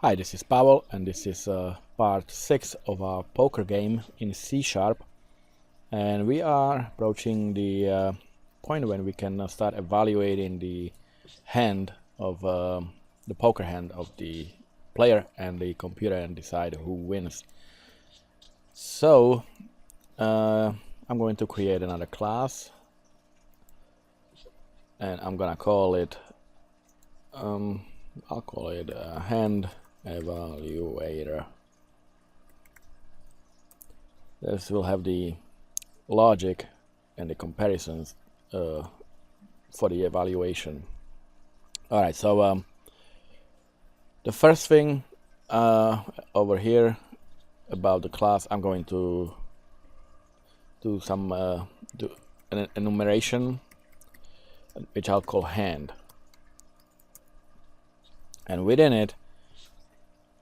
Hi, this is Pavel, and this is part 6 of our poker game in C#, and we are approaching the point when we can start evaluating the hand of the poker hand of the player and the computer and decide who wins. So I'm going to create another class, and I'm gonna call it I'll call it hand evaluator. This will have the logic and the comparisons for the evaluation. Alright, so the first thing over here about the class, I'm going to do some an enumeration, which I'll call hand, and within it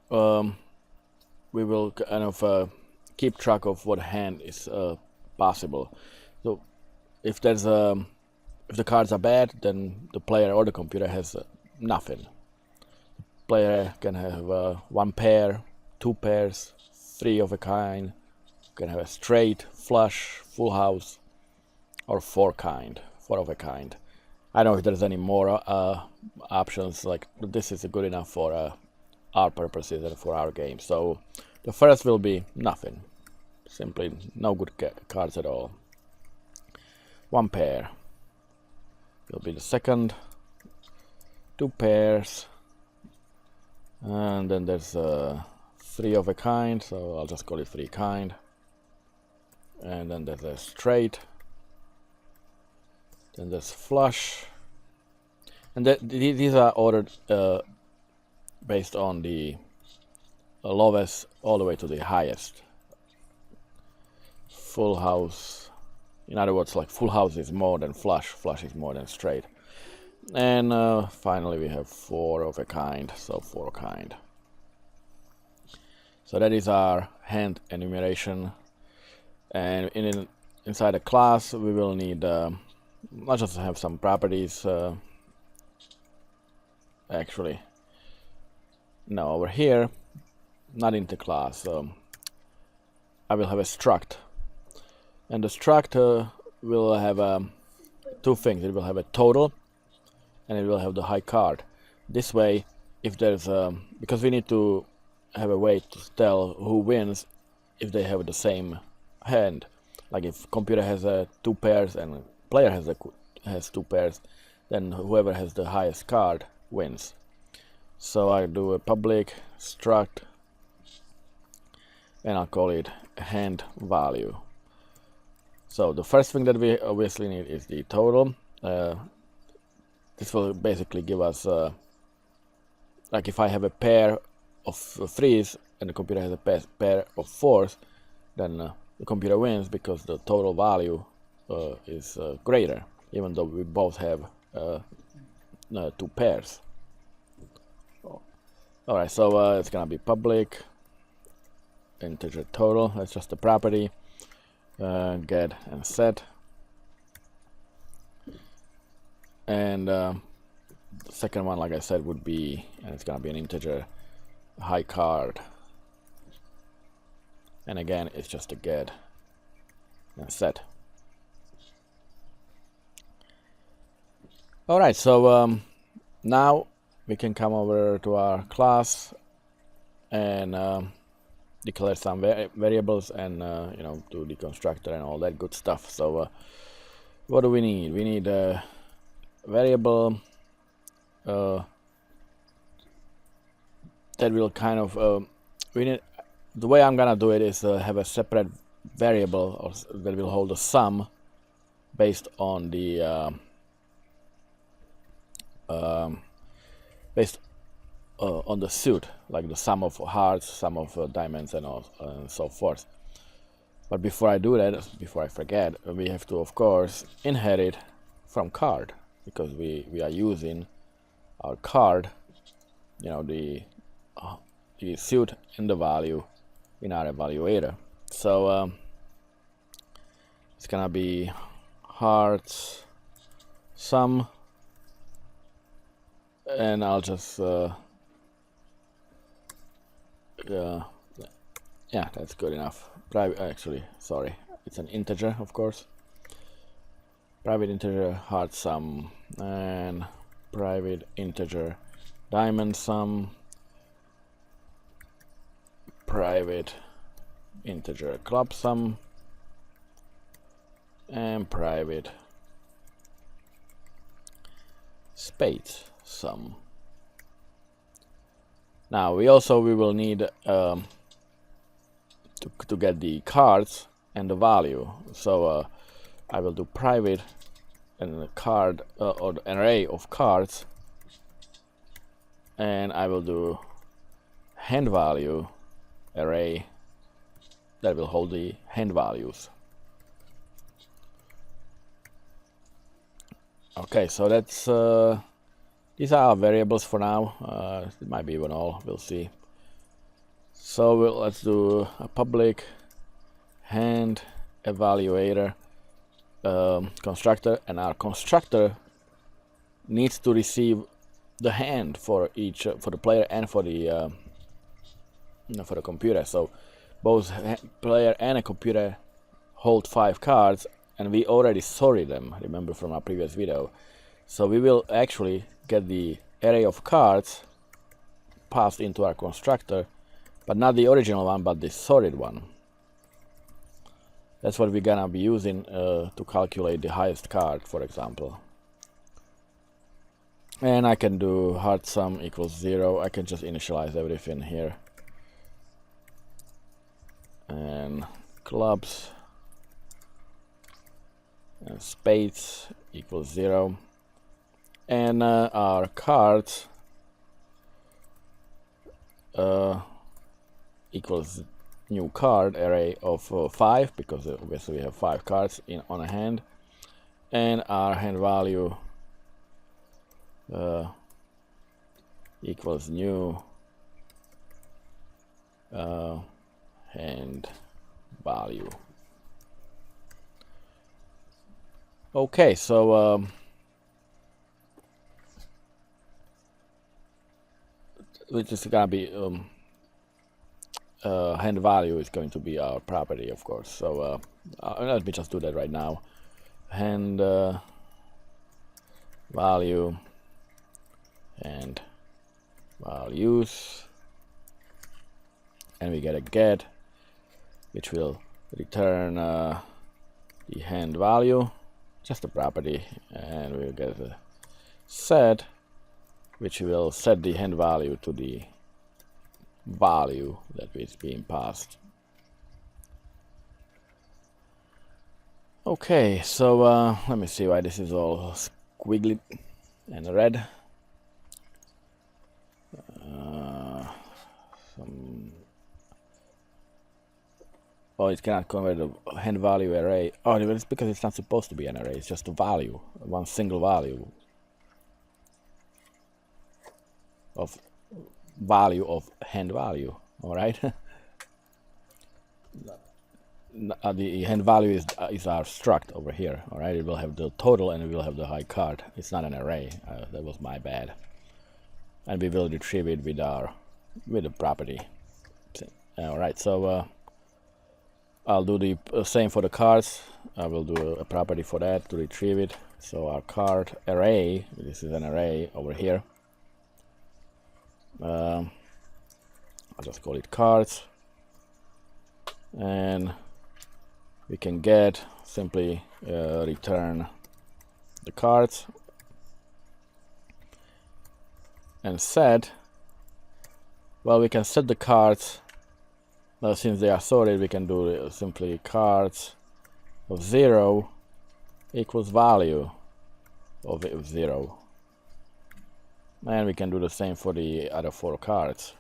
we will kind of keep track of what hand is possible. So if there's if the cards are bad, then the player or the computer has nothing. The player can have one pair, two pairs, three of a kind, can have a straight, flush, full house, or four of a kind. I don't know if there's any more options, like this is good enough for our purposes and for our game. So the first will be nothing, simply no good cards at all. One pair will be the second, two pairs, and then there's three of a kind, so I'll just call it three kind, and then there's a straight, then there's flush, and these are ordered based on the lowest all the way to the highest. Full house, in other words, like full house is more than flush, flush is more than straight, and finally we have four of a kind, so four kind. So that is our hand enumeration, and inside a class we will need not just have some properties. Actually, no, over here, not in the class. I will have a struct, and the struct will have two things. It will have a total, and it will have the high card. This way, if there's because we need to have a way to tell who wins if they have the same hand. Like if computer has two pairs and player has two pairs, then whoever has the highest card wins. So I do a public struct, and I'll call it hand value. So the first thing that we obviously need is the total. This will basically give us like if I have a pair of threes and the computer has a pair of fours, then the computer wins because the total value is greater, even though we both have two pairs. Alright, so it's gonna be public integer total. That's just a property. Get and set, and the second one, like I said, would be, and it's gonna be an integer high card, and again it's just a get and set. Alright, so now we can come over to our class and declare some variables and you know, do the constructor and all that good stuff. So what do we need? We need a variable that will kind of we need, the way I'm gonna do it is have a separate variable that will hold a sum based on the on the suit, like the sum of hearts, sum of diamonds, and so forth. But before I do that, before I forget, we have to, of course, inherit from card, because we are using our card, you know, the suit and the value in our evaluator. So it's gonna be hearts sum, and I'll just yeah, that's good enough. Private, actually, sorry, it's an integer, of course. Private integer hard sum and private integer diamond sum, private integer club sum, and private spades sum. Now we will need to get the cards and the value. So I will do private and a card or an array of cards, and I will do hand value array that will hold the hand values. Okay, so that's these are our variables for now. It might be even all, we'll see. So let's do a public hand evaluator constructor, and our constructor needs to receive the hand for each for the player and for the computer. So both player and a computer hold 5 cards, and we already sorted them, remember from our previous video. So we will actually get the array of cards passed into our constructor, but not the original one, but the sorted one. That's what we're gonna be using to calculate the highest card, for example. And I can do hard sum equals 0. I can just initialize everything here. And clubs and spades equals 0. And our cards equals new card array of 5, because obviously we have 5 cards on a hand, and our hand value equals new hand value. Okay, so which is gonna be hand value is going to be our property, of course. So let me just do that right now. Hand value and values, and we get a get, which will return the hand value, just a property, and we'll get a set, which will set the hand value to the value that is being passed. Okay, so let me see why this is all squiggly and red. Oh, it cannot convert the hand value array. Oh, it's because it's not supposed to be an array. It's just a value, one single value of hand value. All right. The hand value is our struct over here. All right. It will have the total and it will have the high card. It's not an array. That was my bad. And we will retrieve it with the property. All right. So I'll do the same for the cards. I will do a property for that to retrieve it. So our card array, this is an array over here. I'll just call it cards, and we can get simply return the cards and set. Well, we can set the cards. Now, since they are sorted, we can do simply cards of 0 equals value of 0. And we can do the same for the other 4 cards.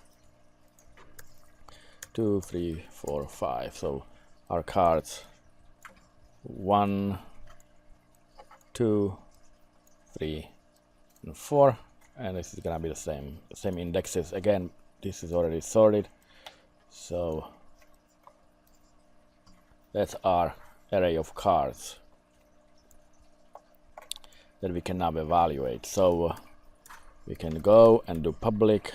2, 3, 4, 5. So our cards 1, 2, 3, and 4. And this is gonna be the same indexes. Again, this is already sorted. So that's our array of cards that we can now evaluate. So we can go and do public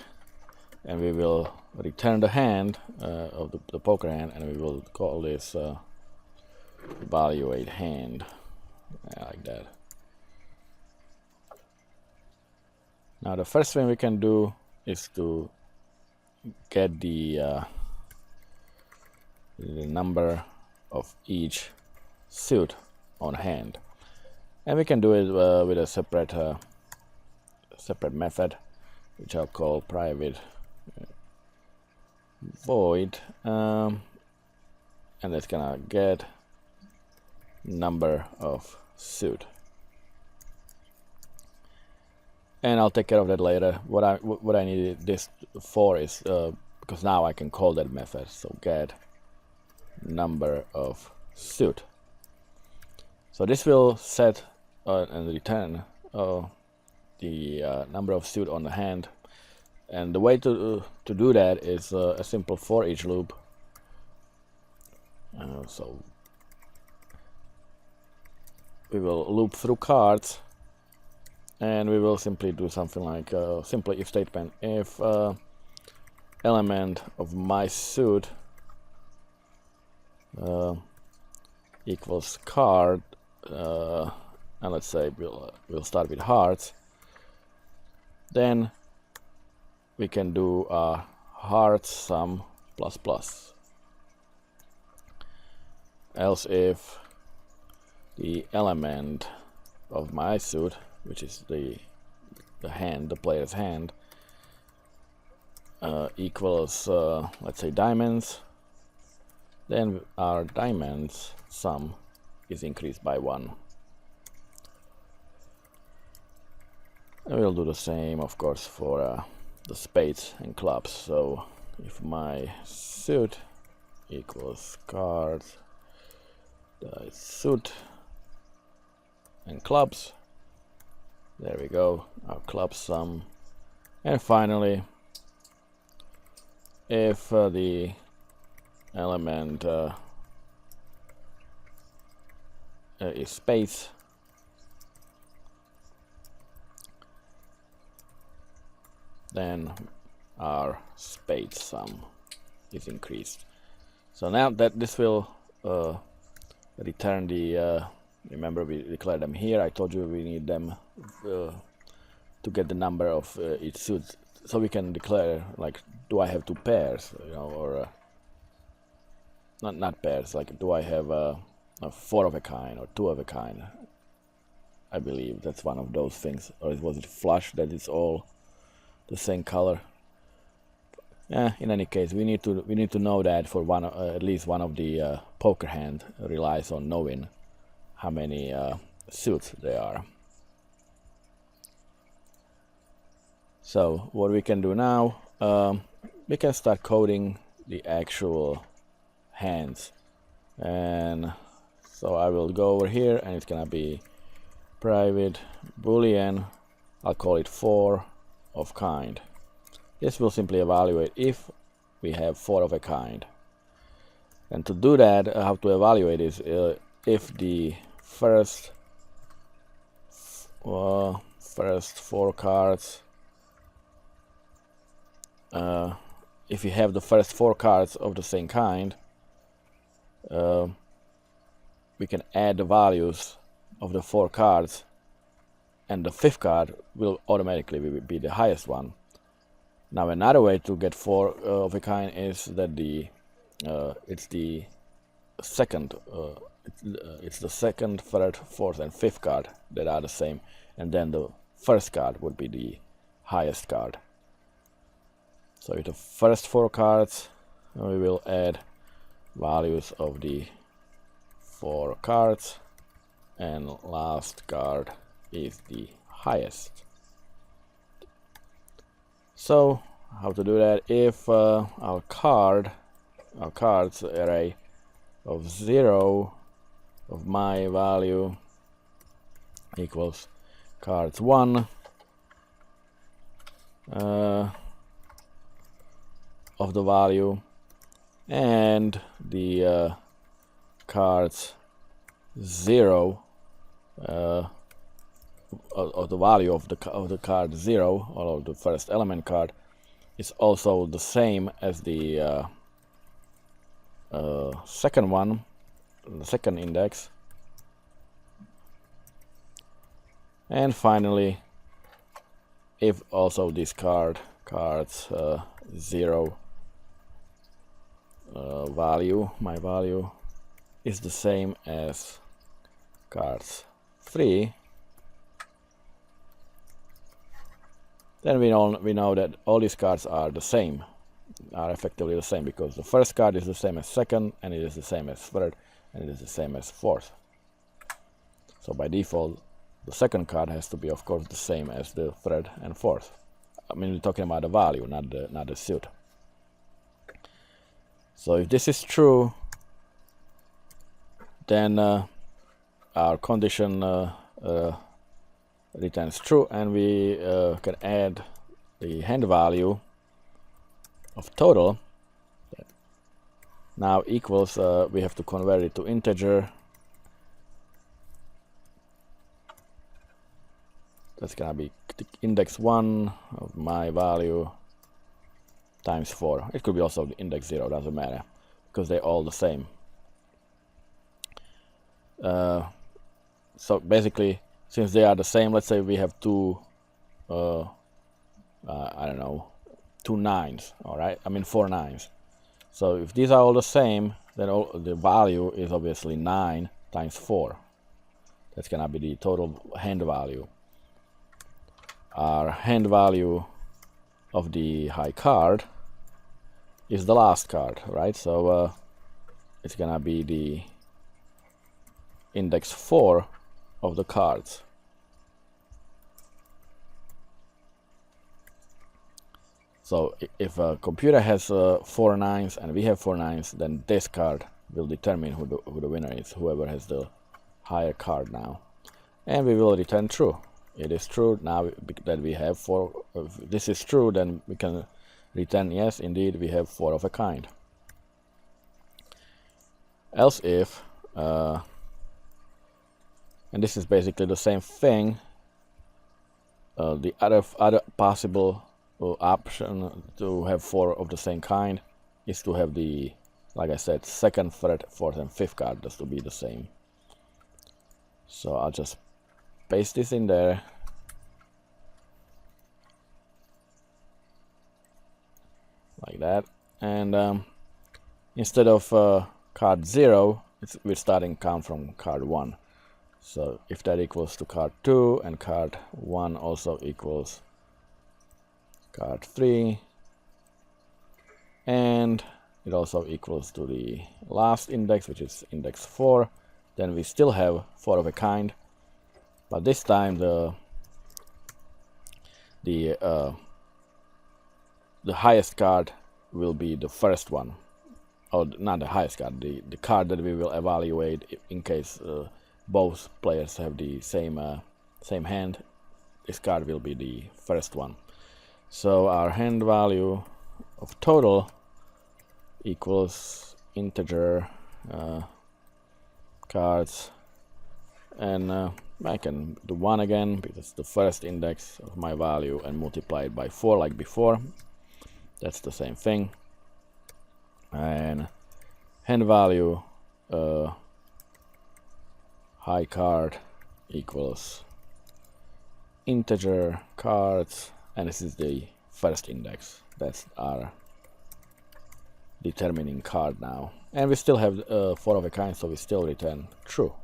and we will return the hand of the poker hand, and we will call this evaluate hand, like that. Now the first thing we can do is to get the number of each suit on hand, and we can do it with a separate method, which I'll call private void, and it's gonna get number of suit, and I'll take care of that later. What I needed this for is because now I can call that method, so get number of suit. So this will set and return the number of suit on the hand, and the way to do that is a simple for each loop. So we will loop through cards, and we will simply do something like simply if statement. If element of my suit equals card, and let's say we'll start with hearts, then we can do a heart sum plus plus. Else if the element of my suit, which is the hand, the player's hand, equals let's say diamonds, then our diamonds sum is increased by 1. And we'll do the same, of course, for the spades and clubs. So if my suit equals cards, suit and clubs, there we go, our club sum. And finally, if the element is spades, then our spade sum is increased. So now that this will return the remember we declared them here. I told you we need them to get the number of each suit, so we can declare like, do I have 2 pairs, you know, or not pairs, like do I have a 4 of a kind or 2 of a kind. I believe that's one of those things, or was it flush that it's all the same color? Yeah, in any case, we need to know that for one at least one of the poker hand relies on knowing how many suits there are. So what we can do now, we can start coding the actual hands, and so I will go over here, and it's gonna be private boolean, I'll call it 4 of kind. This will simply evaluate if we have 4 of a kind. And to do that, how to evaluate is if the first 4 cards, if you have the first 4 cards of the same kind, we can add the values of the 4 cards, and the 5th card will automatically be the highest one. Now another way to get 4 of a kind is that it's the second, it's the second, third, fourth, and 5th card that are the same, and then the first card would be the highest card. So with the first 4 cards, we will add values of the 4 cards, and last card is the highest. So how to do that? If our cards array of 0 of my value equals cards 1 of the value, and the cards 0 of the value of the card 0, or of the first element card, is also the same as the second one, the second index. And finally, if also this cards 0 value, my value, is the same as cards 3, then we know that all these cards are the same, are effectively the same, because the first card is the same as second, and it is the same as third, and it is the same as fourth. So by default, the second card has to be, of course, the same as the third and fourth. I mean, we're talking about the value, not the suit. So if this is true, then our condition returns true, and we can add the hand value of total. Now equals, we have to convert it to integer. That's gonna be index 1 of my value times 4. It could be also the index 0, doesn't matter, because they're all the same. So basically, since they are the same, let's say we have two, I don't know, 2 9s, all right? I mean 4 9s. So if these are all the same, then the value is obviously 9 times 4. That's gonna be the total hand value. Our hand value of the high card is the last card, right? So it's gonna be the index 4 of the cards. So if a computer has 4 9s and we have 4 9s, then this card will determine who the winner is, whoever has the higher card now. And we will return true. It is true now that we have 4. If this is true, then we can return yes, indeed we have 4 of a kind. Else if, and this is basically the same thing, the other possible option to have 4 of the same kind is to have the, like I said, second, third, fourth, and fifth card just to be the same. So I'll just paste this in there. Like that. And instead of card 0, we're starting count from card 1. So if that equals to card 2, and card 1 also equals card 3, and it also equals to the last index, which is index 4, then we still have 4 of a kind. But this time the highest card will be the first one, or not the highest card, the card that we will evaluate in case both players have the same hand. This card will be the first one. So our hand value of total equals integer cards, and I can do 1 again because it's the first index of my value, and multiply it by 4 like before. That's the same thing. And hand value high card equals integer cards, and this is the first index. That's our determining card now. And we still have 4 of a kind, so we still return true.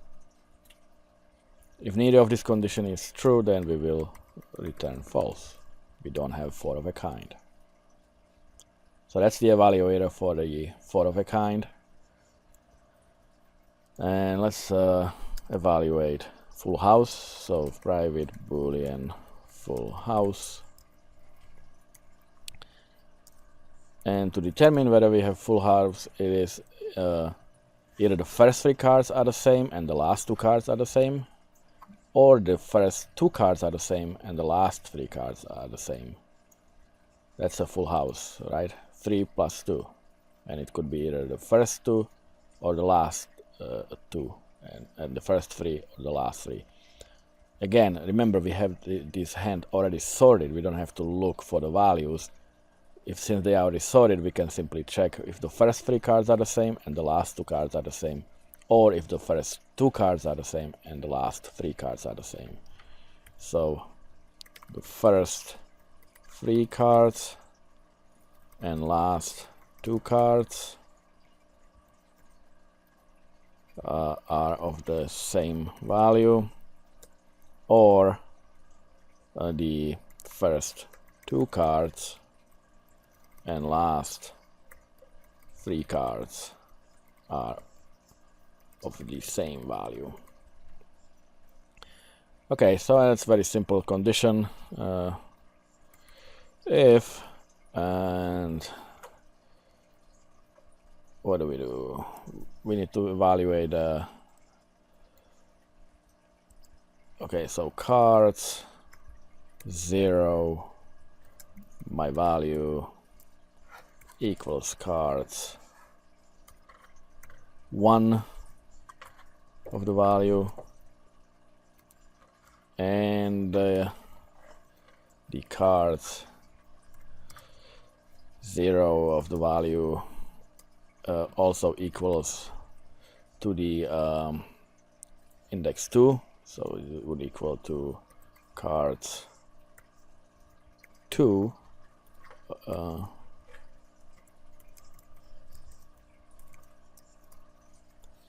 If neither of this condition is true, then we will return false. We don't have 4 of a kind. So that's the evaluator for the 4 of a kind. And let's evaluate full house. So private boolean full house. And to determine whether we have full house, it is either the first 3 cards are the same and the last 2 cards are the same, or the first 2 cards are the same and the last 3 cards are the same. That's a full house, right? 3 plus 2. And it could be either the first 2 or the last 2, and the first 3 or the last 3. Again, remember we have this hand already sorted. We don't have to look for the values. if since they are already sorted, we can simply check if the first 3 cards are the same and the last 2 cards are the same, or if the first 2 cards are the same and the last 3 cards are the same. So the first 3 cards and last 2 cards are of the same value, or the first 2 cards and last 3 cards are of the same value. Okay, so that's very simple condition. If, and what do? We need to evaluate okay, so cards 0, my value equals cards 1 of the value, and the cards 0 of the value also equals to the index 2, so it would equal to cards 2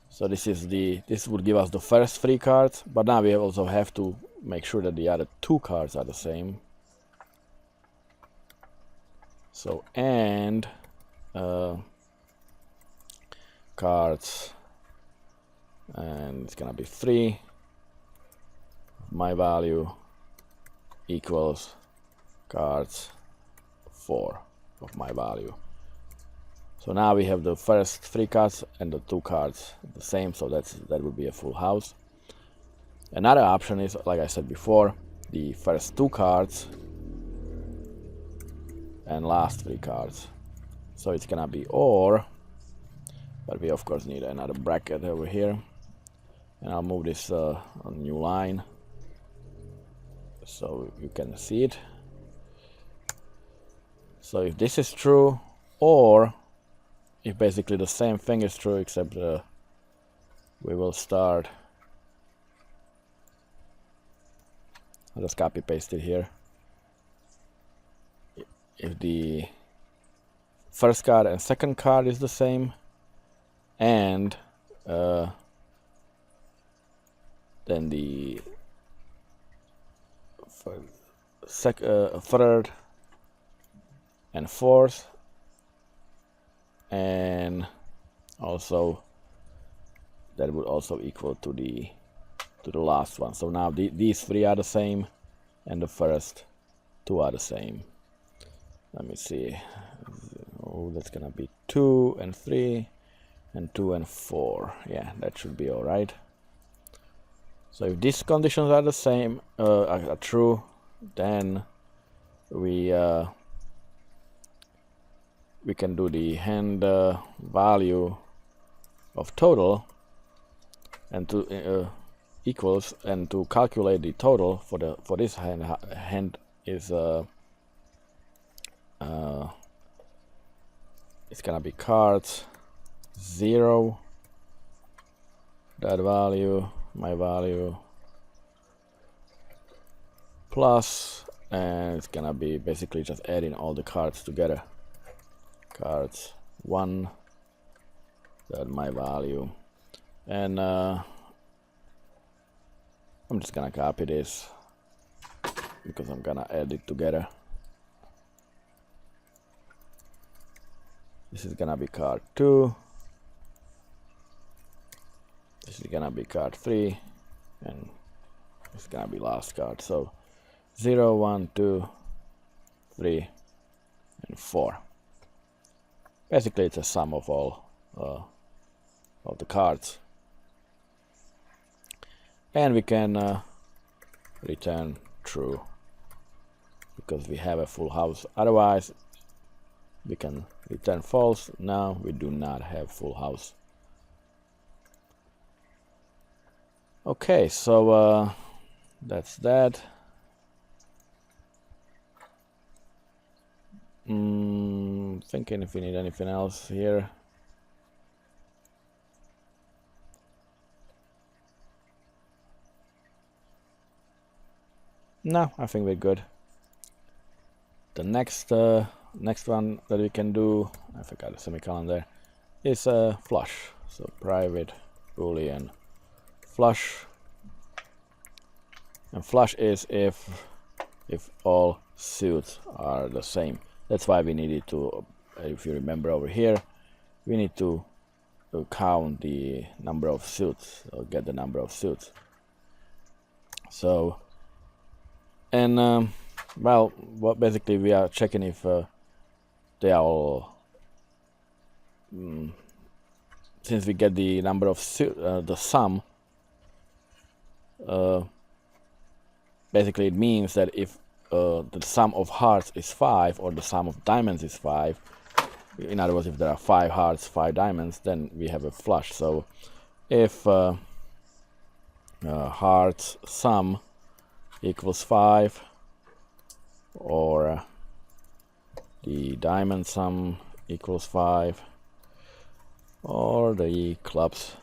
so this would give us the first 3 cards, but now we also have to make sure that the other 2 cards are the same. So and cards, and it's gonna be 3 my value equals cards 4 of my value. So now we have the first 3 cards and the 2 cards the same, so that would be a full house. Another option is, like I said before, the first 2 cards and last 3 cards. So it's gonna be or, but we of course need another bracket over here, and I'll move this on a new line so you can see it. So if this is true, or if basically the same thing is true, except we will start, I'll just copy paste it here. If the first card and second card is the same, and then the third and fourth, and also that would also equal to the last one. So now these 3 are the same and the first 2 are the same. Let me see. Oh, that's gonna be 2 and 3 and 2 and 4. Yeah, that should be all right. So if these conditions are the same, are true, then we can do the hand value of total, and to equals, and to calculate the total for this hand is it's gonna be cards 0, that value, my value, plus, and it's gonna be basically just adding all the cards together. Cards 1, that my value, and I'm just gonna copy this because I'm gonna add it together. This is gonna be card 2, this is gonna be card 3, and it's gonna be last card. So 0, 1, 2, 3, and 4. Basically it's a sum of all of the cards, and we can return true because we have a full house. Otherwise we can return false. Now we do not have full house. Okay, so that's that. Thinking if we need anything else here. No, I think we're good. The next one that we can do, I forgot a semicolon there, is a flush. So private boolean flush, and flush is if all suits are the same. That's why we needed to, if you remember over here, we need to count the number of suits or get the number of suits. So, and well, basically we are checking if they are all, since we get the number of the sum, basically it means that if the sum of hearts is 5 or the sum of diamonds is 5, in other words, if there are 5 hearts, 5 diamonds, then we have a flush. So if hearts sum equals 5, or the diamond sum equals 5, or the clubs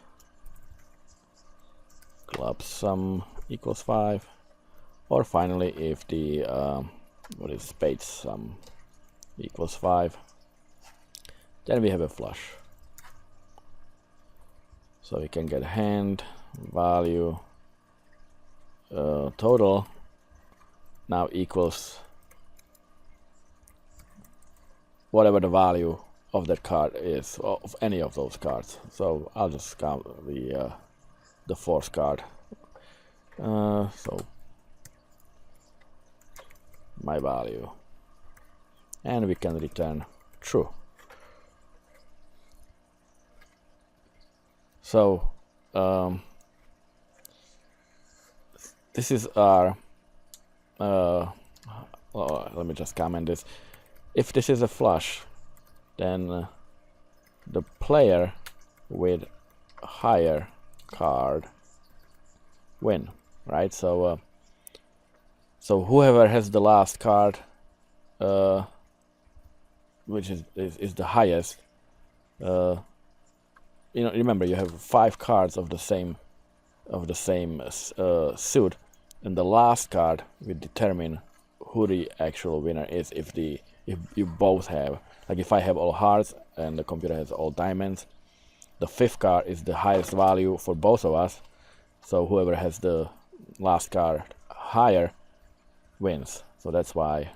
sum equals 5, or finally if the spades sum equals 5, then we have a flush. So we can get hand value total now equals whatever the value of that card is, of any of those cards. So I'll just count the fourth card. So my value, and we can return true. So this is our let me just comment this. If this is a flush, then the player with higher card win, right? So so whoever has the last card, which is the highest, you know, remember you have 5 cards of the same suit, and the last card will determine who the actual winner is. If you both have, like if I have all hearts and the computer has all diamonds, the 5th card is the highest value for both of us. So whoever has the last card higher wins. So that's why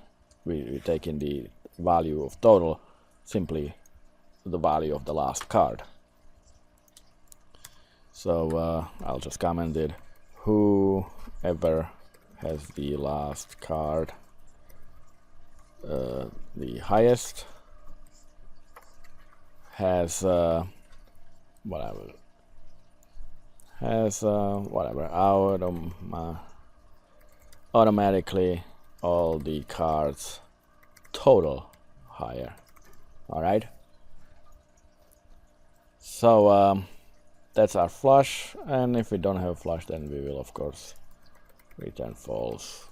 we take in the value of total, simply the value of the last card. So I'll just comment it. Whoever has the last card the highest has whatever automatically all the cards total higher. All right, so that's our flush, and if we don't have a flush, then we will of course return false.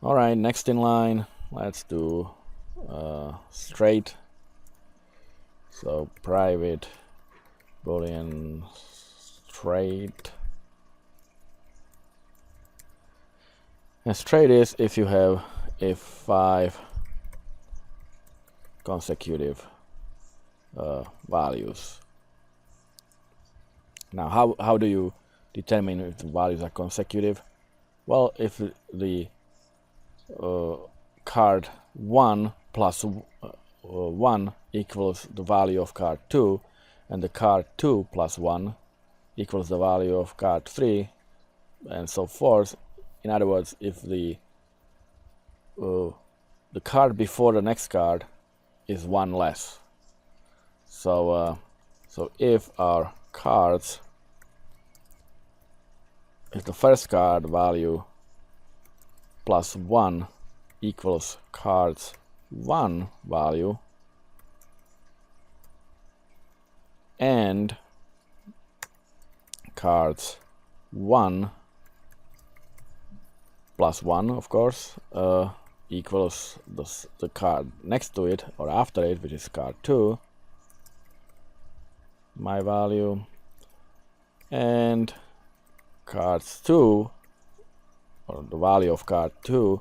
All right, next in line, let's do straight. So private boolean straight, and straight is if you have 5 consecutive values. Now how do you determine if the values are consecutive? Well, if the card 1 plus 1 equals the value of card 2, and the card 2 plus 1 equals the value of card 3, and so forth. In other words, if the card before the next card is 1 less. So so if our cards, if the first card value plus 1 equals cards 1 value, and cards 1 plus 1, of course, equals the card next to it or after it, which is card 2, my value, and cards 2, or the value of card 2,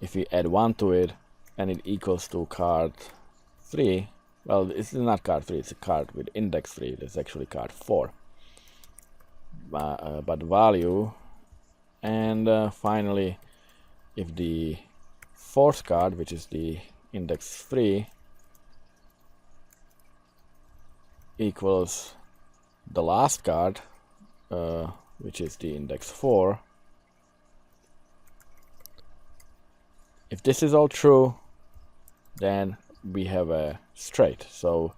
if we add 1 to it and it equals to card 3, well, it's not card 3, it's a card with index 3, it's actually card 4, but value. And finally, if the fourth card, which is the index 3, equals the last card, which is the index 4, if this is all true, then we have a straight. So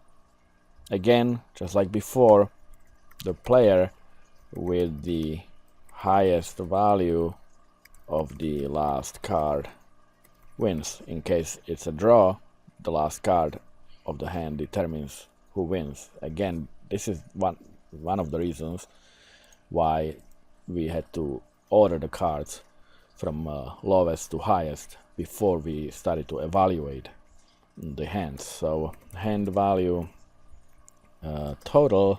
again, just like before, the player with the highest value of the last card wins. In case it's a draw, the last card of the hand determines who wins. Again, this is one of the reasons why we had to order the cards from lowest to highest before we started to evaluate the hands. So hand value total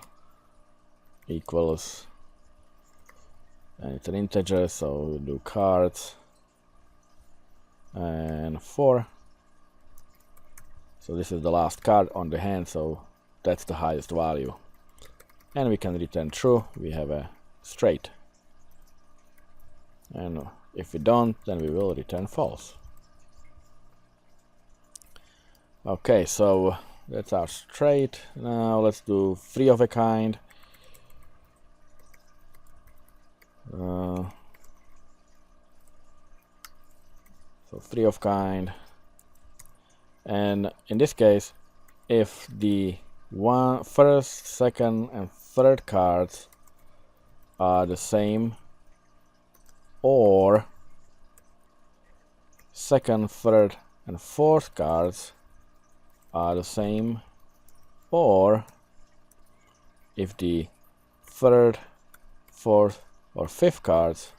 equals, and it's an integer, so we'll do cards and 4. So this is the last card on the hand, so that's the highest value, and we can return true. We have a straight, and if we don't, then we will return false. Okay, so that's our straight. Now let's do 3 of a kind. So 3 of kind, and in this case, if the first, second, and third cards are the same, or second, third, and fourth cards are the same, or if the third, fourth, or fifth cards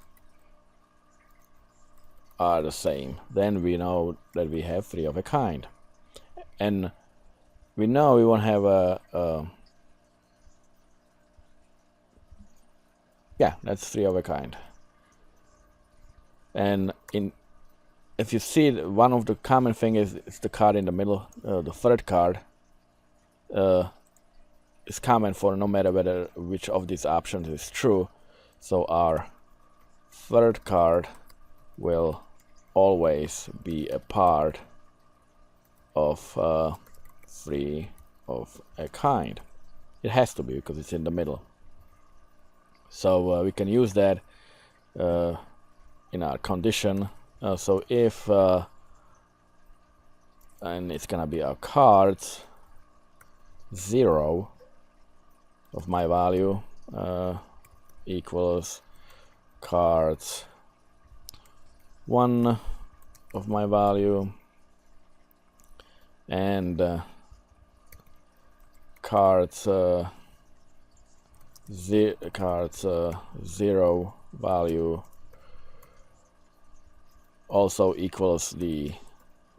are the same, then we know that we have 3 of a kind. And we know we won't have yeah, that's 3 of a kind. And if you see, one of the common thing is it's the card in the middle, the third card is common for no matter which of these options is true. So our third card will always be a part of 3 of a kind. It has to be, because it's in the middle. So we can use that in our condition. So if and it's gonna be our cards 0 of my value equals cards 1 of my value, and cards 0 value also equals the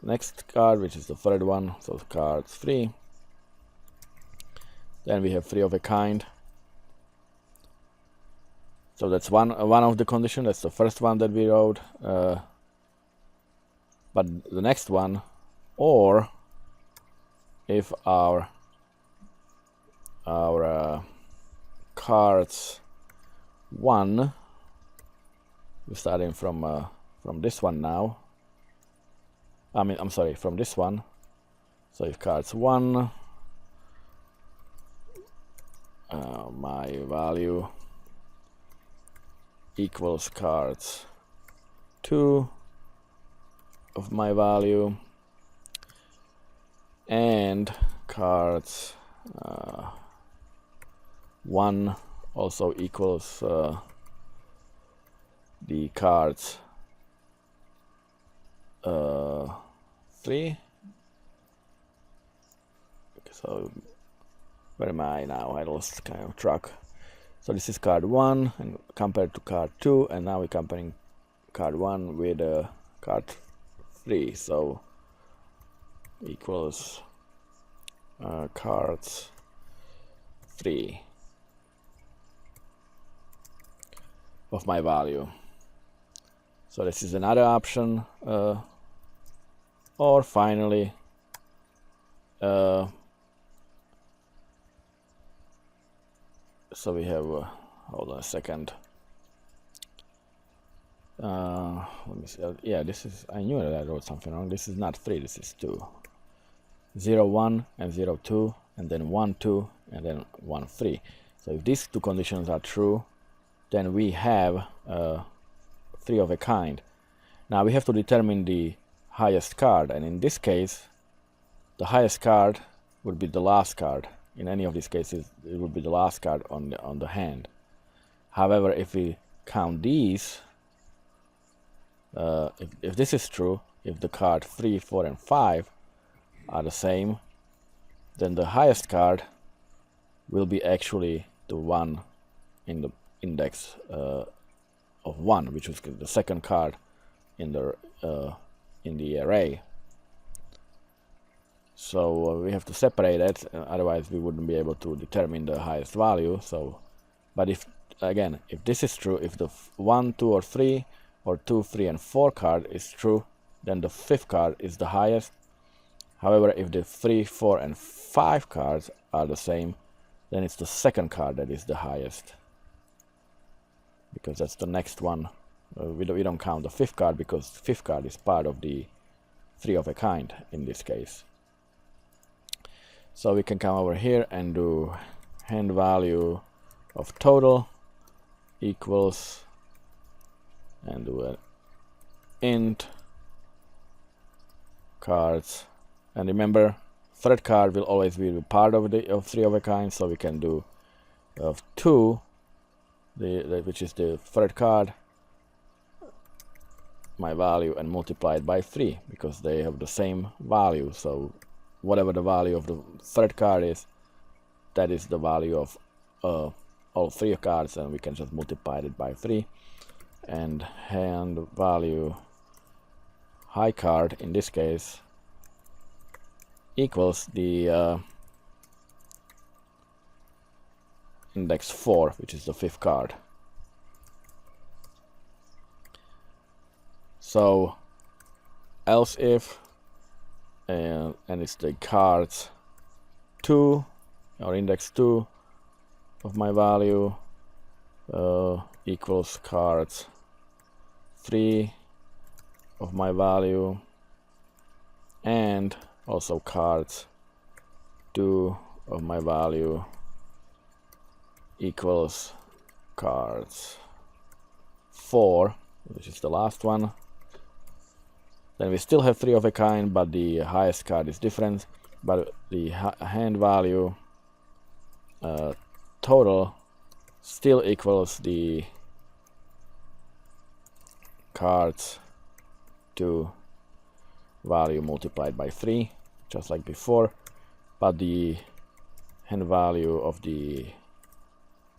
next card, which is the third one, so cards 3. Then we have 3 of a kind. So that's one of the conditions. That's the first one that we wrote. But the next one, or if our cards 1, we're starting from this one now. I'm sorry, from this one. So if cards 1, my value equals cards 2 of my value, and cards 1 also equals the cards 3. So where am I now? I lost kind of track. So this is card 1 and compared to card 2, and now we're comparing card 1 with card 3, so equals cards 3 of my value. So this is another option, or finally so we have hold on a second, let me see. Yeah, this is, I knew that I wrote something wrong. This is not 3, this is 2. 0 1 and 0 2, and then 1 2, and then 1 3. So if these two conditions are true, then we have 3 of a kind. Now we have to determine the highest card, and in this case the highest card would be the last card. In any of these cases it would be the last card on the hand. However, if we count these, if this is true, if the card 3, 4 and 5 are the same, then the highest card will be actually the one in the index of 1, which is the second card in the array. So we have to separate it, otherwise we wouldn't be able to determine the highest value. So, but if again, if this is true, if the 1, 2 or 3 or 2, 3 and 4 card is true, then the 5th card is the highest. However, if the 3, 4 and 5 cards are the same, then it's the second card that is the highest, because that's the next one. We don't count the 5th card, because the 5th card is part of the 3 of a kind in this case. So we can come over here and do hand value of total equals, and do an int cards. And remember, third card will always be part of the 3 of a kind, so we can do of 2, which is the third card, my value, and multiply it by 3, because they have the same value. So whatever the value of the third card is, that is the value of all 3 cards, and we can just multiply it by 3. And hand value high card in this case equals the index 4, which is the 5th card. So else if, and it's the cards 2 or index 2 of my value equals cards 3 of my value, and also cards 2 of my value equals cards 4, which is the last one. Then we still have 3 of a kind, but the highest card is different. But the hand value total still equals the cards 2 value multiplied by 3, just like before. But the hand value of the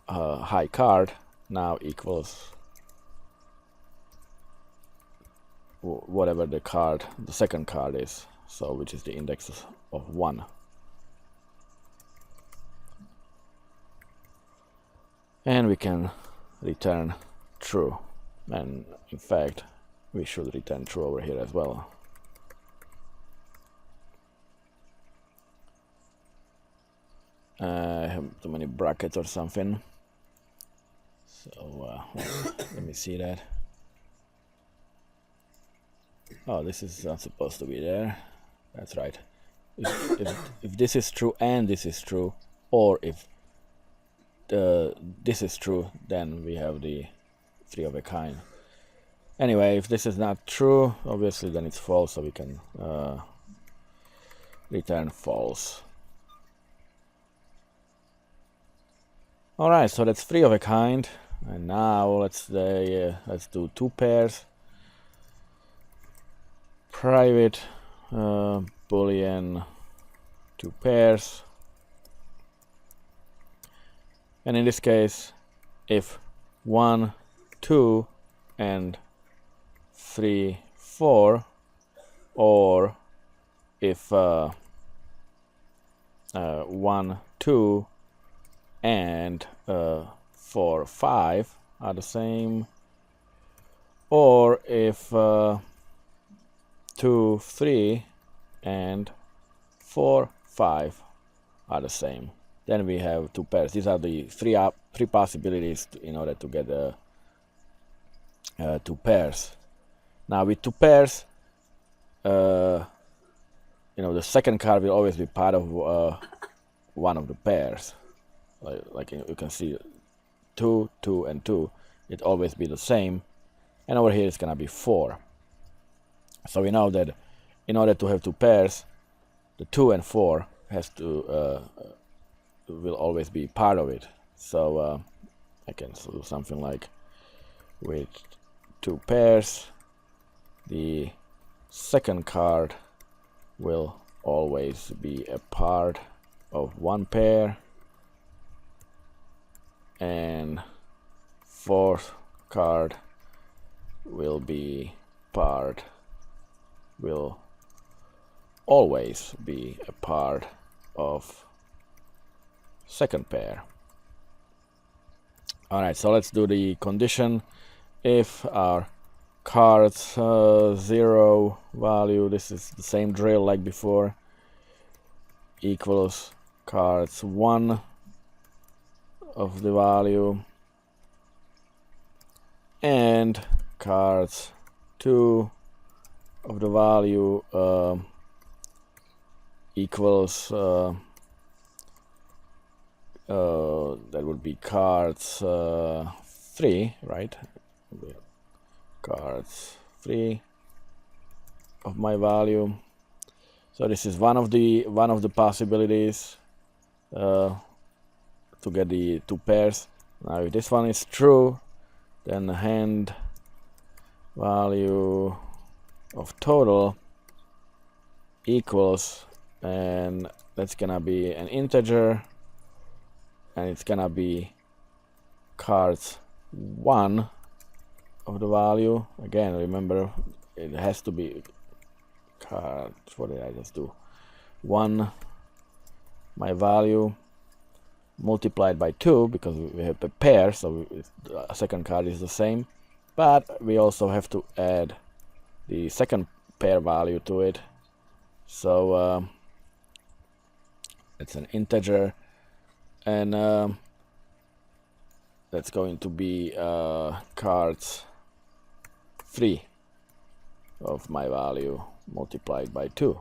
high card now equals whatever the second card is, so which is the index of 1. And we can return true, and in fact we should return true over here as well. I have too many brackets or something, so let me see that. Oh, this is not supposed to be there. That's right. If this is true and this is true, or if this is true, then we have the 3 of a kind. Anyway, if this is not true, obviously then it's false, so we can return false. Alright, so that's 3 of a kind, and now let's do 2 pairs. Private boolean 2 pairs, and in this case, if 1, 2 and 3, 4, or if 1, 2, and 4, 5 are the same, or if 2, 3, and 4, 5 are the same. Then we have two pairs. These are the three possibilities in order to get two pairs. Now with two pairs, the second card will always be part of one of the pairs. Like you can see, 2, 2, and 2. It always be the same, and over here it's gonna be 4. So we know that in order to have two pairs, the 2 and 4 has to will always be part of it. So I can do something like with two pairs, the second card will always be a part of one pair, and fourth card will always be a part of second pair. Alright, so let's do the condition. If our cards 0 value, this is the same drill like before, equals cards 1 of the value, and cards 2 of the value equals that would be cards 3, right? Cards 3 of my value. So this is one of the possibilities to get the two pairs. Now if this one is true, then the hand value of total equals, and that's gonna be an integer, and it's gonna be cards 1 of the value. Again, remember, it has to be cards, what did I just do? 1, my value, multiplied by 2, because we have a pair, so the second card is the same, but we also have to add the second pair value to it. So it's an integer, and that's going to be cards 3 of my value multiplied by 2.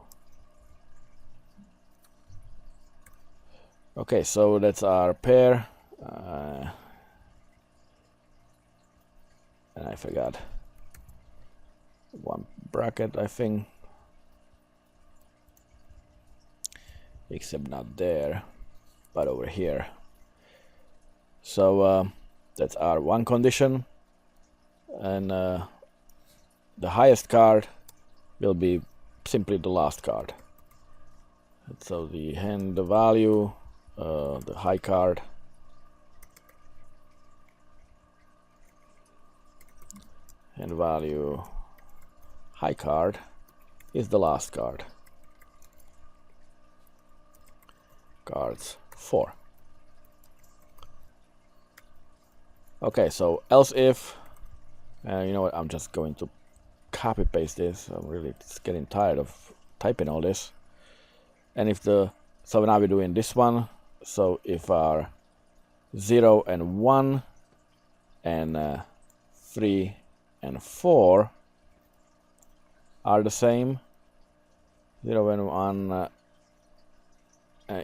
Okay, so that's our pair, and I forgot one bracket, I think, except not there, but over here. So that's our one condition, and the highest card will be simply the last card. So the hand value, the high card, hand value high card is the last card. Cards 4. Okay, so else if, you know what, I'm just going to copy paste this. I'm really getting tired of typing all this. And if so now we're doing this one. So if our 0 and 1 and 3 and 4 are the same, 0 and 1,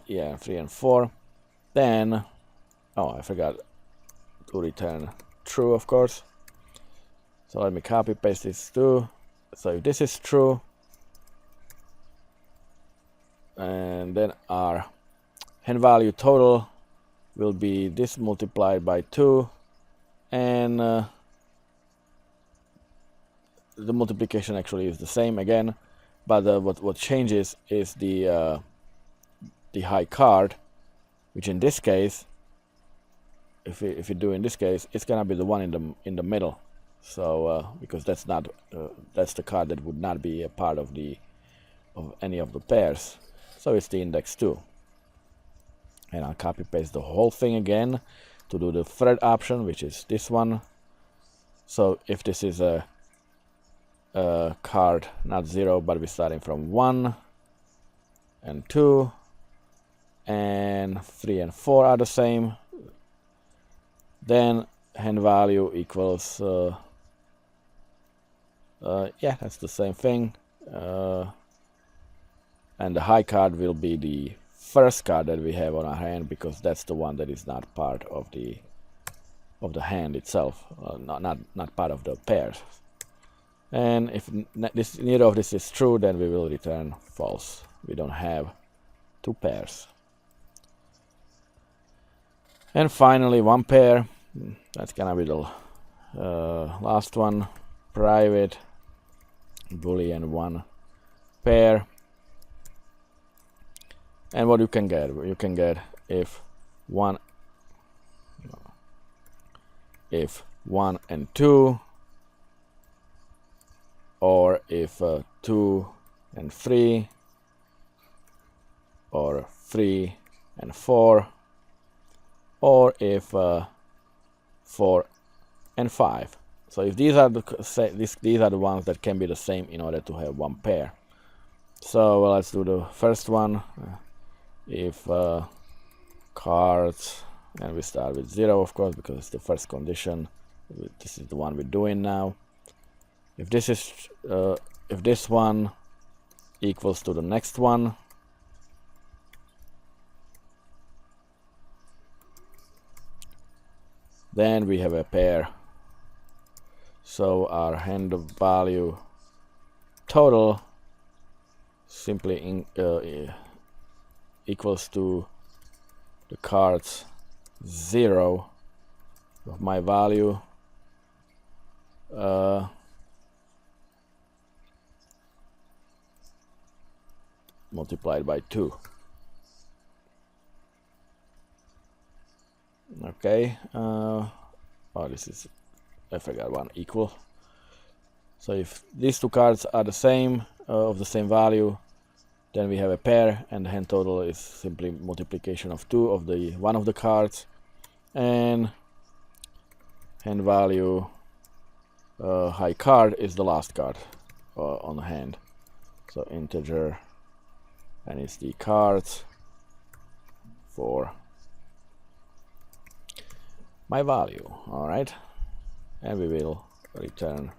yeah, 3 and 4, then, oh, I forgot to return true, of course. So let me copy paste this too. So if this is true, and then our hand value total will be this multiplied by 2, and the multiplication actually is the same again, but what changes is the high card, which in this case, if you do in this case, it's gonna be the one in the middle. So because that's not that's the card that would not be a part of any of the pairs, so it's the index 2. And I'll copy paste the whole thing again to do the third option, which is this one. So if this is a card not 0, but we're starting from 1 and 2 and 3 and 4 are the same, then hand value equals yeah, that's the same thing, and the high card will be the first card that we have on our hand, because that's the one that is not part of the hand itself, not part of the pairs. And if neither of this is true, then we will return false. We don't have 2 pairs. And finally, 1 pair. That's gonna be the last one. Private Boolean 1 pair. And what you can get if 1 and 2, or if 2 and 3, or 3 and 4, or if 4 and 5. So if these are the ones that can be the same in order to have 1 pair. So let's do the first one. If cards, and we start with 0, of course, because it's the first condition. This is the one we're doing now. If this is if this one equals to the next one, then we have a pair. So our hand value total simply equals to the cards 0 of my value multiplied by 2. Okay, oh, this is, I forgot one, equal. So if these 2 cards are the same, of the same value, then we have a pair, and the hand total is simply multiplication of 2 of the one of the cards, and hand value high card is the last card on the hand. So integer, and it's the cards for my value. All right, and we will return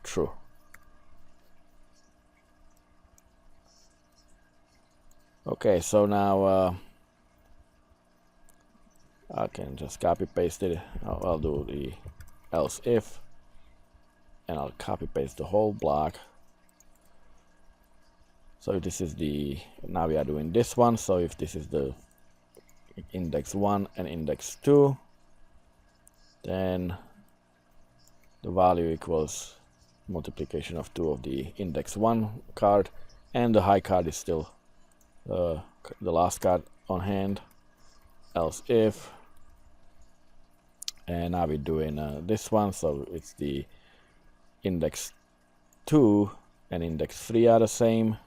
true. Okay, so now I can just copy paste it. I'll do the else if, and I'll copy paste the whole block. So this is the, now we are doing this one. So if this is the index 1 and index 2, then the value equals multiplication of 2 of the index 1 card, and the high card is still the last card on hand, else if. And now we're doing this one, so it's the index 2 and index 3 are the same.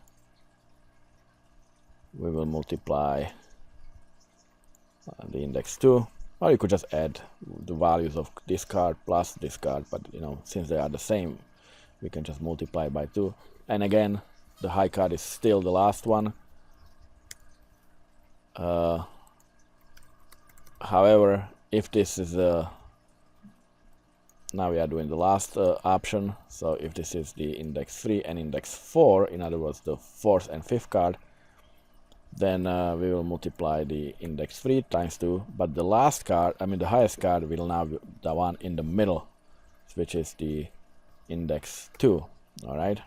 We will multiply the index 2, or you could just add the values of this card plus this card, but you know, since they are the same, we can just multiply by 2. And again, the high card is still the last one. However, if this is now we are doing the last option. So if this is the index 3 and index 4, in other words the 4th and 5th card, then we will multiply the index 3 times 2, but the last card, I mean the highest card, will now be the one in the middle, which is the index 2. All right,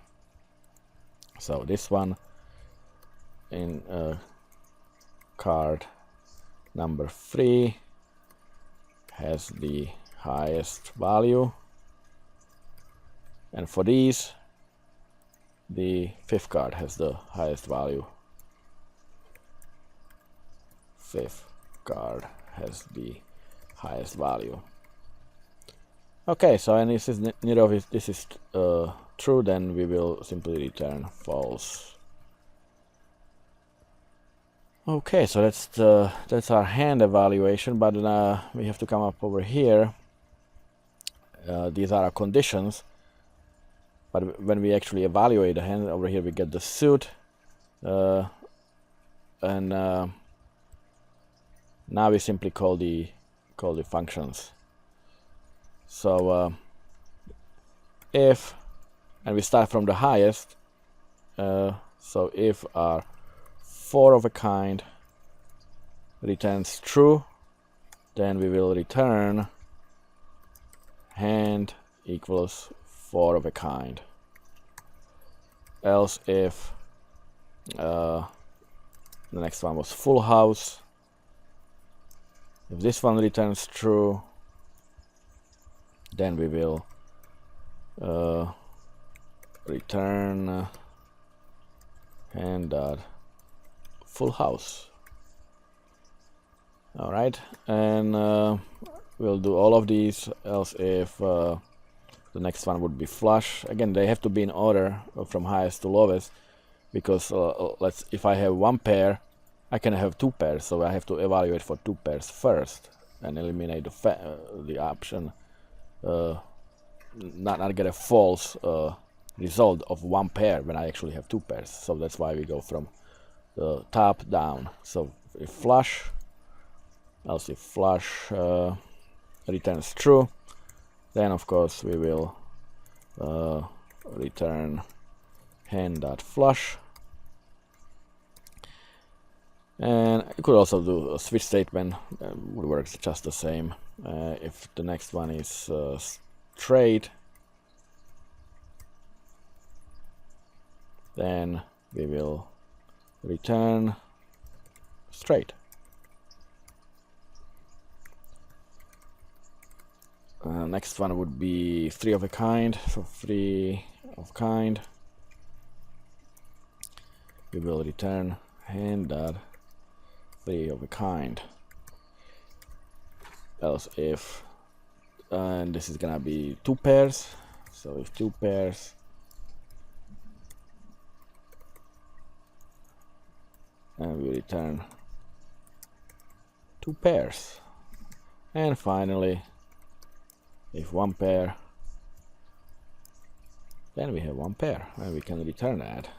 so this one in card number 3 has the highest value, and for these, the 5th card has the highest value. 5th card has the highest value. Okay, so and this is neither of this is true, then we will simply return false. Okay, so that's our hand evaluation, but we have to come up over here. These are our conditions, but when we actually evaluate the hand over here, we get the suit, and now we simply call the functions. So if, and we start from the highest, so if our 4 of a kind returns true, then we will return hand equals 4 of a kind. Else if the next one was full house, if this one returns true, then we will return hand dot full house. All right, and we'll do all of these. Else if the next one would be flush. Again, they have to be in order from highest to lowest, because if I have one pair, I can have 2 pairs, so I have to evaluate for 2 pairs first and eliminate the option not get a false result of 1 pair when I actually have 2 pairs. So that's why we go from the top down. So if flush, else if flush returns true, then of course we will return hand.flush. And you could also do a switch statement, would work just the same. If the next one is straight, then we will return straight. Next one would be 3 of a kind. So 3 of kind, we will return hand dot 3 of a kind. Else if, and this is gonna be 2 pairs. So if 2 pairs, and we return 2 pairs. And finally, if 1 pair, then we have 1 pair, and we can return that.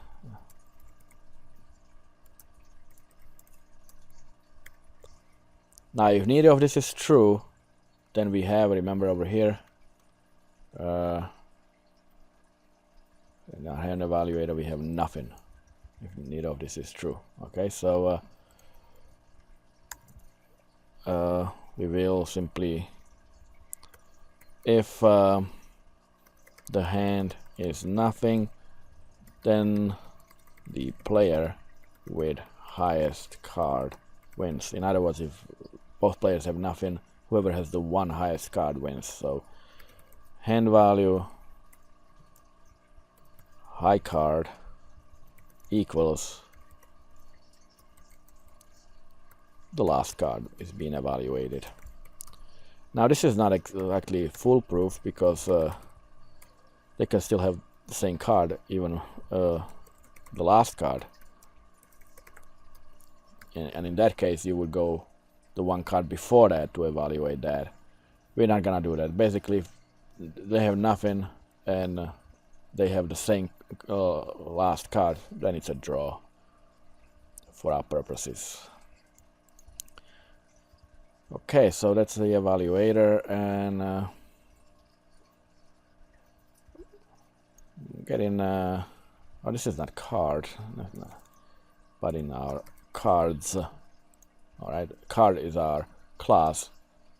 Now if neither of this is true, then we have, remember over here, in our hand evaluator we have nothing if neither of this is true. Okay, so we will simply, if the hand is nothing, then the player with highest card wins. In other words, if both players have nothing, whoever has the 1 highest card wins. So hand value high card equals the last card is being evaluated. Now this is not exactly foolproof, because they can still have the same card, even the last card, and in that case you would go the 1 card before that to evaluate that. We're not gonna do that. Basically, if they have nothing and they have the same last card, then it's a draw for our purposes. Okay, so that's the evaluator, and getting oh, this is not card, but in our cards. All right, card is our class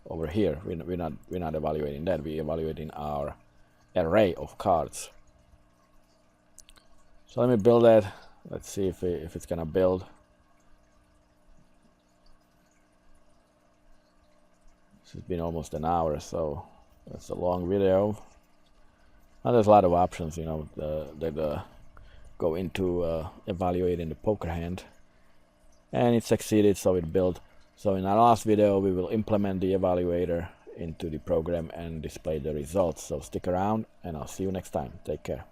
over here. We're not evaluating that. We're evaluating our array of cards. So let me build that. Let's see if it's gonna build. This has been almost an hour, so that's a long video. Now there's a lot of options, you know, that go into evaluating the poker hand. And it succeeded, so it built. So in our last video we will implement the evaluator into the program and display the results. So stick around and I'll see you next time. Take care.